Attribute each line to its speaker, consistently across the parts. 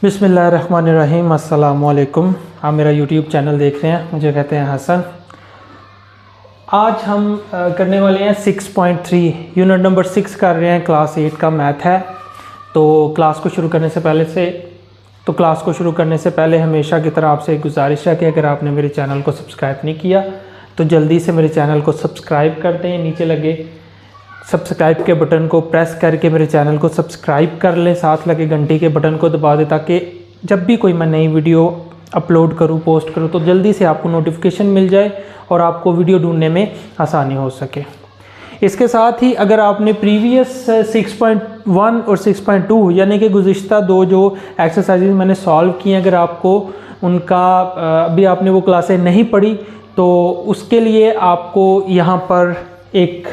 Speaker 1: बिस्मिल्लाहिर्रहमानिर्रहीम। अस्सलाम वालेकुम। आप मेरा यूट्यूब चैनल देख रहे हैं, मुझे कहते हैं हसन। आज हम करने वाले हैं 6.3 यूनिट नंबर 6 कर रहे हैं, क्लास 8 का मैथ है। तो क्लास को शुरू करने से पहले हमेशा की तरह आपसे एक गुजारिश है कि अगर आपने मेरे चैनल को सब्सक्राइब नहीं किया तो जल्दी से मेरे चैनल को सब्सक्राइब कर दें। नीचे लगे सब्सक्राइब के बटन को प्रेस करके मेरे चैनल को सब्सक्राइब कर लें, साथ लगे घंटी के बटन को दबा दें ताकि जब भी कोई मैं नई वीडियो अपलोड करूं, पोस्ट करूं तो जल्दी से आपको नोटिफिकेशन मिल जाए और आपको वीडियो ढूंढने में आसानी हो सके। इसके साथ ही अगर आपने प्रीवियस 6.1 और 6.2 यानी कि गुज़िश्ता दो जो एक्सरसाइजेज मैंने सॉल्व किए, अगर आपको उनका अभी आपने वो क्लासें नहीं पढ़ी तो उसके लिए आपको यहाँ पर एक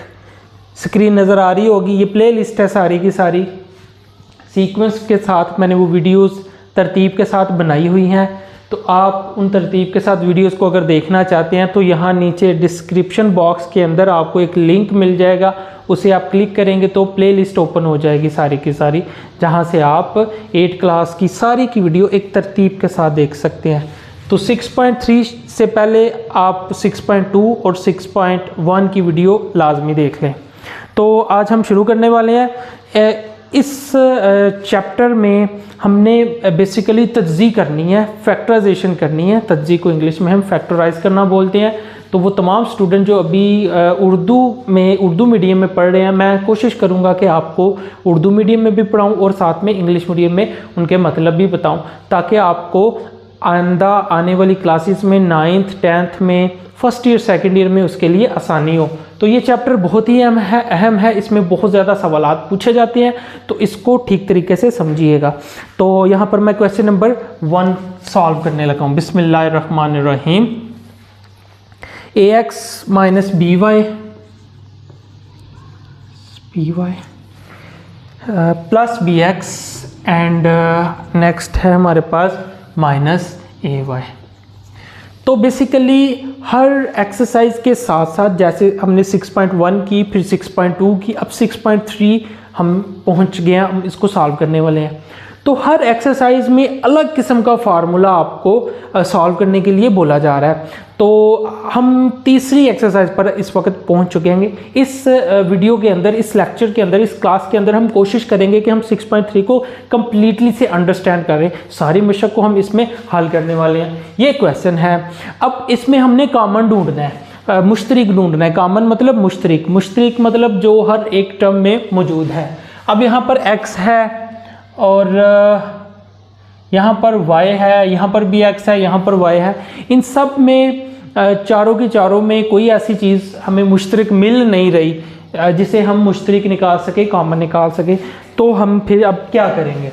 Speaker 1: स्क्रीन नज़र आ रही होगी। ये प्ले लिस्ट है सारी की सारी, सीक्वेंस के साथ मैंने वो वीडियोस तरतीब के साथ बनाई हुई हैं। तो आप उन तरतीब के साथ वीडियोस को अगर देखना चाहते हैं तो यहाँ नीचे डिस्क्रिप्शन बॉक्स के अंदर आपको एक लिंक मिल जाएगा, उसे आप क्लिक करेंगे तो प्ले लिस्ट ओपन हो जाएगी सारी की सारी, जहाँ से आप 8 क्लास की सारी की वीडियो एक तरतीब के साथ देख सकते हैं। तो 6.3 से पहले आप 6.2 और 6.1 की वीडियो लाजमी देख लें। तो आज हम शुरू करने वाले हैं। इस चैप्टर में हमने बेसिकली तज्ज़ी करनी है, फैक्टराइजेशन करनी है। तज्ज़ी को इंग्लिश में हम फैक्टराइज करना बोलते हैं। तो वो तमाम स्टूडेंट जो अभी उर्दू मीडियम में पढ़ रहे हैं, मैं कोशिश करूँगा कि आपको उर्दू मीडियम में भी पढ़ाऊँ और साथ में इंग्लिश मीडियम में उनके मतलब भी बताऊँ, ताकि आपको आइंदा आने वाली क्लासेस में 9th 10th में फर्स्ट ईयर सेकेंड ईयर में उसके लिए आसानी हो। तो ये चैप्टर बहुत ही अहम है, इसमें बहुत ज़्यादा सवालात पूछे जाते हैं, तो इसको ठीक तरीके से समझिएगा। तो यहाँ पर मैं क्वेश्चन नंबर 1 सॉल्व करने लगा हूँ। बिस्मिल्लाहिर्रहमानिर्रहीम। ax minus B Y plus B X and next है हमारे पास माइनस ए वाई। तो बेसिकली हर एक्सरसाइज के साथ साथ जैसे हमने 6.1 की, फिर 6.2 की, अब 6.3 हम पहुंच गए हैं, हम इसको सॉल्व करने वाले हैं। तो हर एक्सरसाइज में अलग किस्म का फार्मूला आपको सॉल्व करने के लिए बोला जा रहा है। तो हम तीसरी एक्सरसाइज पर इस वक्त पहुंच चुके हैं। इस वीडियो के अंदर, इस लेक्चर के अंदर, इस क्लास के अंदर हम कोशिश करेंगे कि हम 6.3 को कम्प्लीटली से अंडरस्टैंड करें। सारी मशक को हम इसमें हल करने वाले हैं। ये क्वेश्चन है। अब इसमें हमने कॉमन ढूंढना है, मुश्तरिक ढूंढना है। कॉमन मतलब मुश्तरिक मतलब जो हर एक टर्म में मौजूद है। अब यहाँ पर x है और यहाँ पर y है, यहाँ पर भी x है, यहाँ पर y है। इन सब में चारों की चारों में कोई ऐसी चीज़ हमें मुश्तरिक मिल नहीं रही जिसे हम मुश्तरिक निकाल सके, कॉमन निकाल सके। तो हम फिर अब क्या करेंगे?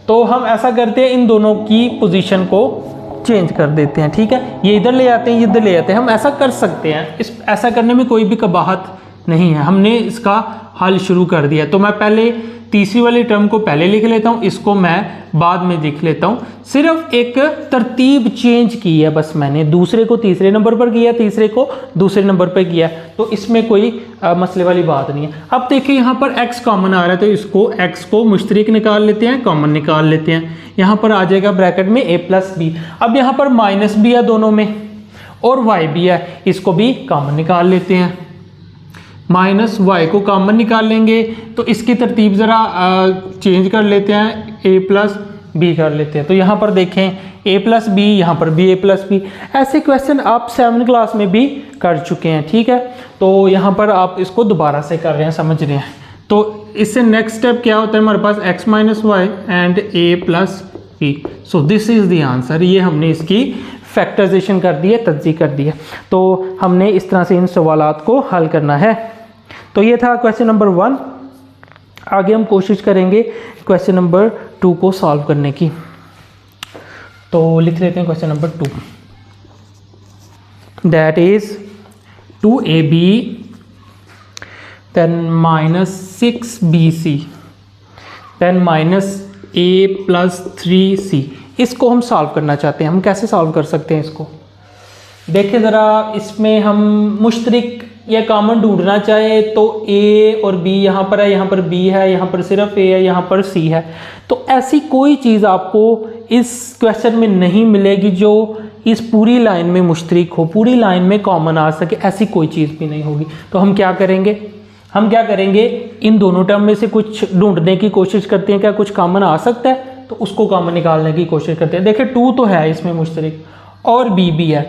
Speaker 1: तो हम ऐसा करते हैं, इन दोनों की पोजीशन को चेंज कर देते हैं। ठीक है, ये इधर ले आते हैं, ये इधर ले आते हैं। हम ऐसा कर सकते हैं, ऐसा करने में कोई भी कबाहत नहीं है। हमने इसका हल शुरू कर दिया। तो मैं पहले तीसरी वाली टर्म को पहले लिख लेता हूँ, इसको मैं बाद में लिख लेता हूँ। सिर्फ एक तरतीब चेंज की है बस मैंने, दूसरे को तीसरे नंबर पर किया, तीसरे को दूसरे नंबर पर किया। तो इसमें कोई मसले वाली बात नहीं है। अब देखिए यहाँ पर x कॉमन आ रहा है, तो इसको x को मुश्तरिक निकाल लेते हैं, कॉमन निकाल लेते हैं। यहाँ पर आ जाएगा ब्रैकेट में a प्लस बी। अब यहाँ पर माइनस भी है दोनों में और y भी है, इसको भी कॉमन निकाल लेते हैं। माइनस वाई को कॉमन निकाल लेंगे तो इसकी तरतीब ज़रा चेंज कर लेते हैं, a प्लस बी कर लेते हैं। तो यहाँ पर देखें a प्लस बी, यहाँ पर भी a प्लस बी। ऐसे क्वेश्चन आप 7th क्लास में भी कर चुके हैं। ठीक है, तो यहाँ पर आप इसको दोबारा से कर रहे हैं, समझ रहे हैं। तो इससे नेक्स्ट स्टेप क्या होता है हमारे पास? x minus Y and a plus B. So this is the answer. ये हमने इसकी फैक्टराइजेशन कर दी है, तज्ज़ी कर दी है। तो हमने इस तरह से इन सवालात को हल करना है। तो ये था क्वेश्चन नंबर 1। आगे हम कोशिश करेंगे क्वेश्चन नंबर 2 को सॉल्व करने की। तो लिख लेते हैं question number 2, that is 2ab then minus 6bc then minus a plus 3c। इसको हम सॉल्व करना चाहते हैं। हम कैसे सॉल्व कर सकते हैं इसको? देखिए ज़रा, इसमें हम मुश्तरिक या कॉमन ढूंढना चाहे तो ए और बी यहाँ पर है, यहाँ पर बी है, यहाँ पर सिर्फ ए है, यहाँ पर सी है। तो ऐसी कोई चीज़ आपको इस क्वेश्चन में नहीं मिलेगी जो इस पूरी लाइन में मुश्तरक हो, पूरी लाइन में कॉमन आ सके, ऐसी कोई चीज़ भी नहीं होगी। तो हम क्या करेंगे, इन दोनों टर्म में से कुछ ढूंढने की कोशिश करते हैं, क्या कुछ कॉमन आ सकता है तो उसको कॉमन निकालने की कोशिश करते हैं। देखिए 2 तो है इसमें मुश्तरक और बी भी है,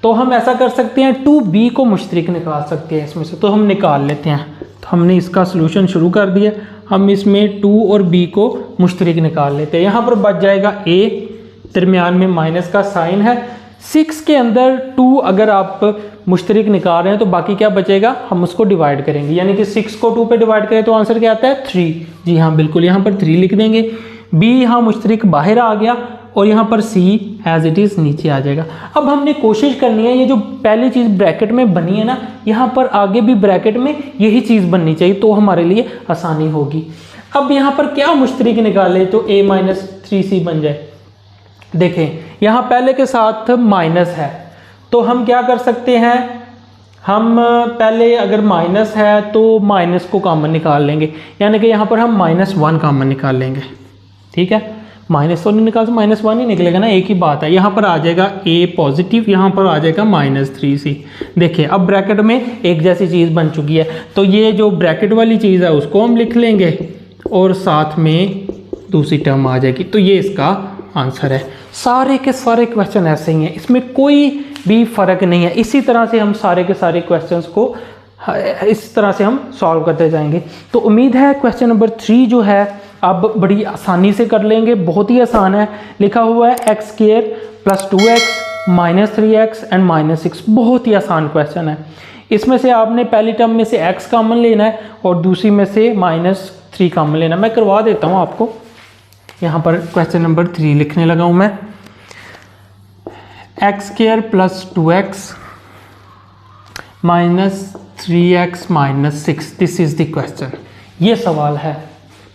Speaker 1: तो हम ऐसा कर सकते हैं 2b को मुश्तरक निकाल सकते हैं इसमें से, तो हम निकाल लेते हैं। तो हमने इसका सलूशन शुरू कर दिया, हम इसमें 2 और b को मुश्तरक निकाल लेते हैं। यहाँ पर बच जाएगा a, दरमियान में माइनस का साइन है। 6 के अंदर 2 अगर आप मुश्तरक निकाल रहे हैं तो बाकी क्या बचेगा, हम उसको डिवाइड करेंगे, यानी कि 6 को 2 पे डिवाइड करें तो आंसर क्या आता है 3। जी हाँ बिल्कुल, यहाँ पर 3 लिख देंगे। b यहाँ मुश्तरक बाहर आ गया और यहाँ पर c एज इट इज़ नीचे आ जाएगा। अब हमने कोशिश करनी है, ये जो पहली चीज़ ब्रैकेट में बनी है ना, यहाँ पर आगे भी ब्रैकेट में यही चीज़ बननी चाहिए, तो हमारे लिए आसानी होगी। अब यहाँ पर क्या मुश्तरक निकाले तो a माइनस 3c बन जाए। देखें यहाँ पहले के साथ माइनस है, तो हम क्या कर सकते हैं, हम पहले अगर माइनस है तो माइनस को कॉमन निकाल लेंगे, यानी कि यहाँ पर हम -1 कॉमन निकाल लेंगे। ठीक है, माइनस तो नहीं निकाल, -1 ही निकलेगा ना, एक ही बात है। यहाँ पर आ जाएगा a पॉजिटिव, यहाँ पर आ जाएगा -3c। देखिए अब ब्रैकेट में एक जैसी चीज़ बन चुकी है, तो ये जो ब्रैकेट वाली चीज़ है उसको हम लिख लेंगे और साथ में दूसरी टर्म आ जाएगी, तो ये इसका आंसर है। सारे के सारे क्वेश्चन ऐसे ही हैं, इसमें कोई भी फ़र्क नहीं है। इसी तरह से हम सारे के सारे क्वेश्चंस को इस तरह से हम सॉल्व करते जाएंगे। तो उम्मीद है क्वेश्चन नंबर 3 जो है अब बड़ी आसानी से कर लेंगे, बहुत ही आसान है। लिखा हुआ है x² + 2x - 3x एंड -6, बहुत ही आसान क्वेश्चन है। इसमें से आपने पहली टर्म में से x कॉमन लेना है और दूसरी में से -3 कॉमन लेना है। मैं करवा देता हूँ आपको, यहाँ पर क्वेश्चन नंबर 3 लिखने लगा हूँ मैं। x² + 2x - 3x - 6, this is the question. ये सवाल है,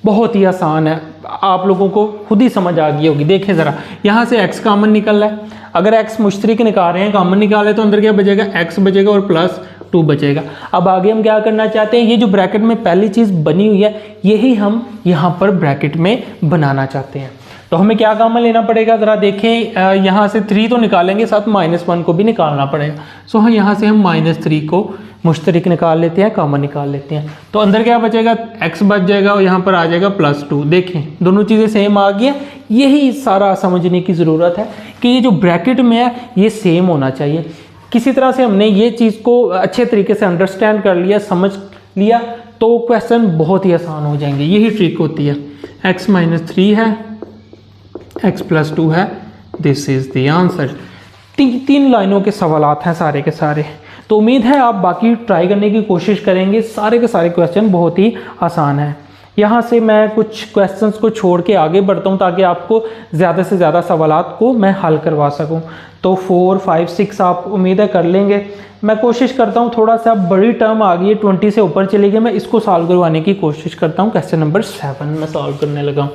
Speaker 1: बहुत ही आसान है, आप लोगों को खुद ही समझ आ गई होगी। देखें ज़रा, यहाँ से x कॉमन निकल रहा है, अगर x मुश्तरक निकाल रहे हैं, कॉमन निकाले तो अंदर क्या बचेगा, x बचेगा और +2 बचेगा। अब आगे हम क्या करना चाहते हैं, ये जो ब्रैकेट में पहली चीज़ बनी हुई है यही हम यहाँ पर ब्रैकेट में बनाना चाहते हैं। तो हमें क्या कॉमन लेना पड़ेगा, ज़रा देखें, यहाँ से 3 तो निकालेंगे, साथ -1 को भी निकालना पड़ेगा। सो हाँ, यहाँ से हम -3 को मुश्तरक निकाल लेते हैं, कॉमन निकाल लेते हैं, तो अंदर क्या बचेगा, x बच जाएगा और यहाँ पर आ जाएगा +2। देखें दोनों चीज़ें सेम आ गई हैं। यही सारा समझने की ज़रूरत है कि ये जो ब्रैकेट में है ये सेम होना चाहिए। किसी तरह से हमने ये चीज़ को अच्छे तरीके से अंडरस्टैंड कर लिया, समझ लिया, तो क्वेश्चन बहुत ही आसान हो जाएंगे। यही ट्रिक होती है। x - 3 है, x + 2 है, दिस इज़ द आंसर। 3 लाइनों के सवालात हैं सारे के सारे। तो उम्मीद है आप बाकी ट्राई करने की कोशिश करेंगे। सारे के सारे क्वेश्चन बहुत ही आसान हैं। यहाँ से मैं कुछ क्वेश्चंस को छोड़ के आगे बढ़ता हूँ ताकि आपको ज़्यादा से ज़्यादा सवालात को मैं हल करवा सकूँ। तो 4, 5, 6 आप उम्मीद है कर लेंगे। मैं कोशिश करता हूँ, थोड़ा सा बड़ी टर्म आ गई है, 20 से ऊपर चली गई, मैं इसको सॉल्व करवाने की कोशिश करता हूँ। क्वेश्चन नंबर 7 मैं सॉल्व करने लगा हूँ।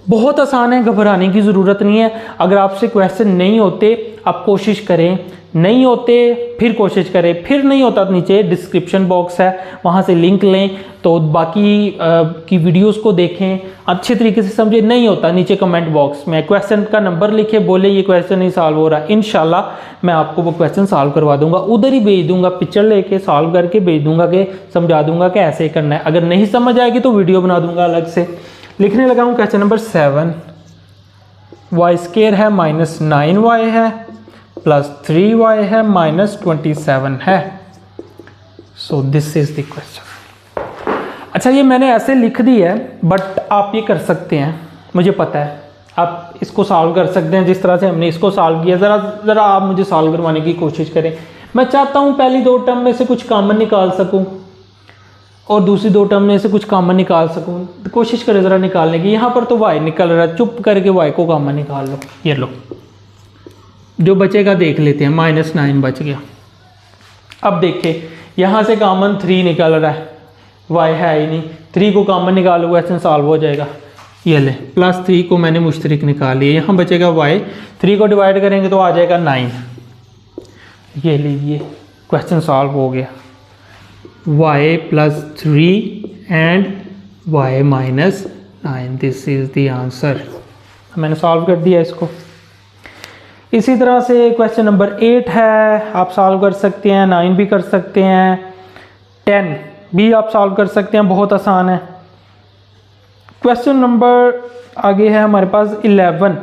Speaker 1: बहुत आसान है, घबराने की ज़रूरत नहीं है। अगर आपसे क्वेश्चन नहीं होते आप कोशिश करें, नहीं होते फिर कोशिश करें, फिर नहीं होता तो नीचे डिस्क्रिप्शन बॉक्स है, वहाँ से लिंक लें, तो बाकी की वीडियोस को देखें, अच्छे तरीके से समझे। नहीं होता नीचे कमेंट बॉक्स में क्वेश्चन का नंबर लिखे, बोले ये क्वेश्चन नहीं सॉल्व हो रहा, इंशाल्लाह मैं आपको वो क्वेश्चन सॉल्व करवा दूंगा। उधर ही भेज दूंगा, पिक्चर लेके सॉल्व करके भेज दूंगा, कि समझा दूंगा कि ऐसे करना है। अगर नहीं समझ आएगी तो वीडियो बना दूंगा अलग से। लिखने लगा हूँ क्वेश्चन नंबर 7। y² है -9y है, +3y है, -27 है। So this is the question. अच्छा, ये मैंने ऐसे लिख दी है, बट आप ये कर सकते हैं, मुझे पता है आप इसको सॉल्व कर सकते हैं जिस तरह से हमने इसको सॉल्व किया। ज़रा आप मुझे सॉल्व करवाने की कोशिश करें। मैं चाहता हूँ पहली 2 टर्म में से कुछ कॉमन निकाल सकूँ और दूसरी 2 टर्म में से कुछ कॉमन निकाल सकूँ। तो कोशिश करें ज़रा निकालने की। यहाँ पर तो y निकल रहा है, चुप करके y को कॉमन निकाल लो। ये लो, जो बचेगा देख लेते हैं, -9 बच गया। अब देखिए यहाँ से कॉमन 3 निकल रहा है, y है ही नहीं, 3 को कॉमन निकालो, क्वेश्चन सॉल्व हो जाएगा। ये ले, +3 को मैंने मुश्तरक निकाल लिया, यहाँ बचेगा y, 3 को डिवाइड करेंगे तो आ जाएगा 9। ये लीजिए, क्वेश्चन सॉल्व हो गया। y + 3 and y - 9, this is the answer. मैंने सॉल्व कर दिया इसको। इसी तरह से क्वेश्चन नंबर 8 है, आप सॉल्व कर सकते हैं। 9 भी कर सकते हैं, 10 भी आप सॉल्व कर सकते हैं, बहुत आसान है। क्वेश्चन नंबर आगे है हमारे पास 11।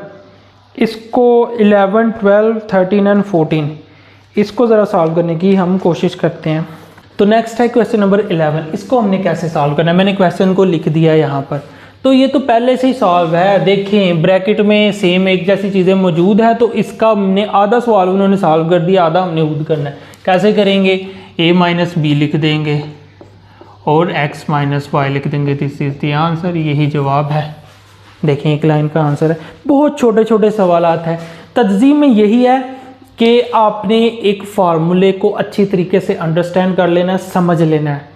Speaker 1: इसको 11, 12, 13 एंड 14 इसको ज़रा सॉल्व करने की हम कोशिश करते हैं। तो नेक्स्ट है क्वेश्चन नंबर 11। इसको हमने कैसे सॉल्व करना है, मैंने क्वेश्चन को लिख दिया है यहाँ पर। तो ये तो पहले से ही सॉल्व है, देखें ब्रैकेट में सेम एक जैसी चीज़ें मौजूद है। तो इसका हमने आधा सवाल उन्होंने सॉल्व कर दिया, आधा हमने खुद करना है। कैसे करेंगे, a - b लिख देंगे और x - y लिख देंगे। दिस इज़ द आंसर, यही जवाब है। देखें एक लाइन का आंसर है। बहुत छोटे छोटे सवालात हैं। तज्ज़ीम में यही है कि आपने एक फार्मूले को अच्छी तरीके से अंडरस्टैंड कर लेना है, समझ लेना है।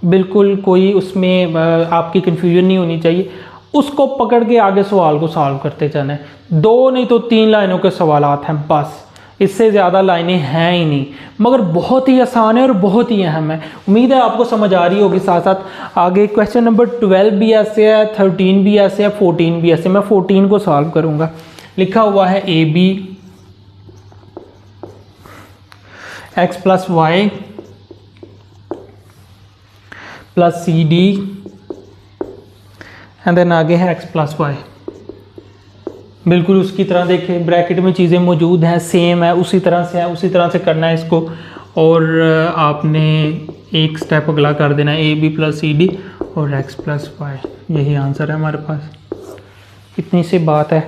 Speaker 1: बिल्कुल कोई उसमें आपकी कन्फ्यूजन नहीं होनी चाहिए। उसको पकड़ के आगे सवाल को सॉल्व करते जाना है। 2 नहीं तो 3 लाइनों के सवालात हैं बस, इससे ज़्यादा लाइनें हैं ही नहीं, मगर बहुत ही आसान है और बहुत ही अहम है। उम्मीद है आपको समझ आ रही होगी। साथ साथ आगे क्वेश्चन नंबर 12 भी ऐसे है, 13 भी ऐसे है, 14 भी ऐसे। मैं 14 को सॉल्व करूँगा। लिखा हुआ है AB x + y + CD and then आगे है x + y। बिल्कुल उसकी तरह देखें, ब्रैकेट में चीज़ें मौजूद हैं, सेम है, उसी तरह से है, उसी तरह से करना है इसको। और आपने एक स्टेप अगला कर देना है, AB + CD और x + y। यही आंसर है हमारे पास। इतनी सी बात है।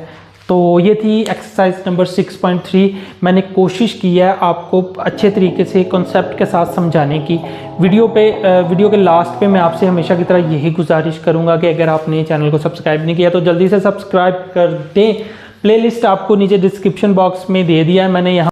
Speaker 1: तो ये थी एक्सरसाइज नंबर 6.3। मैंने कोशिश की है आपको अच्छे तरीके से कॉन्सेप्ट के साथ समझाने की। वीडियो के लास्ट पे मैं आपसे हमेशा की तरह यही गुजारिश करूंगा कि अगर आपने चैनल को सब्सक्राइब नहीं किया तो जल्दी से सब्सक्राइब कर दें। प्लेलिस्ट आपको नीचे डिस्क्रिप्शन बॉक्स में दे दिया है मैंने यहाँ।